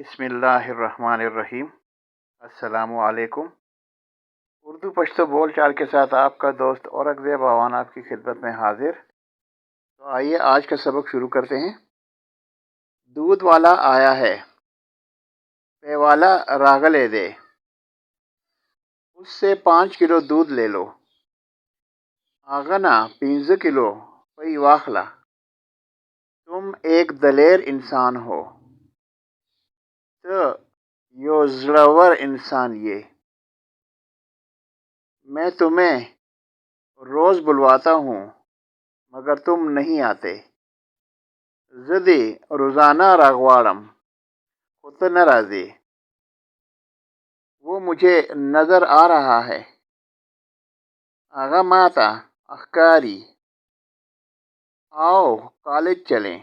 बिस्मिल्लाहिर्रहमानिर्रहीम। अस्सलामु अलैकुम। उर्दू पश्तो बोल चाल के साथ आपका दोस्त औरंगज़ेब आवान आपकी खिदमत में हाजिर। तो आइए आज का सबक शुरू करते हैं। दूध वाला आया है, पेवाला रागले दे, उससे 5 किलो दूध ले लो। आगना 5 किलो पई वाखला, तुम एक दलेर इंसान हो। तो यो ज़िलवर इंसान ये, मैं तुम्हें रोज़ बुलवाता हूँ मगर तुम नहीं आते। ज़दी रोज़ाना रागवाड़म खुद नाराज़ी, वो मुझे नज़र आ रहा है। आगा माता अखकारी, आओ कॉलेज चलें।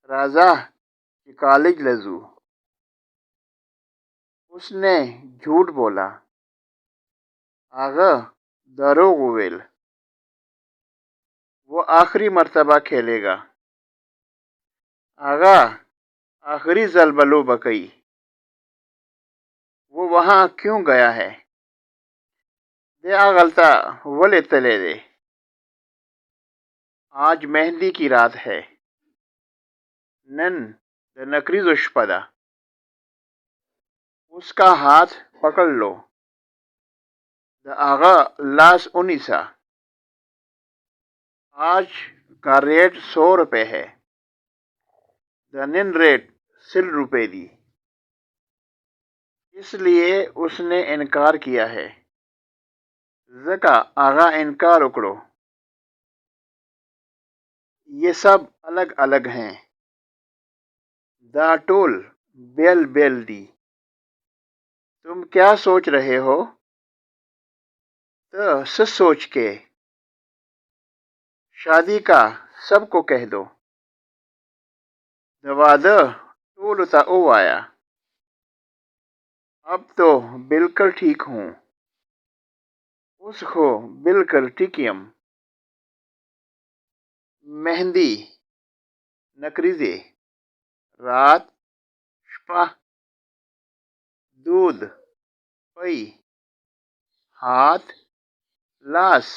राजा कि कॉलेज लजू, उसने झूठ बोला। आगा दरोगवेल, वो आखिरी मर्तबा खेलेगा। आगा आखिरी जलबलो बकई, वो वहाँ क्यों गया है। दे आगलता वले तले दे, आज मेहंदी की रात है। नन द नकरीजुशपदा, उसका हाथ पकड़ लो। द आगा लास उनिसा, आज का रेट 100 रुपये है। द निन रेट 100 रुपये दी, इसलिए उसने इनकार किया है। ज़का आगा इनकार उकड़ो, ये सब अलग अलग हैं। दाटोल बेल बेल दी, तुम क्या सोच रहे हो। तो सोच के, शादी का सबको कह दो। दवाद टूलता ओ आया, अब तो बिल्कुल ठीक हूँ। उसको बिल्कुल टिकियम, मेहंदी नकरीजे, रात शपा, दूध पई, हाथ लास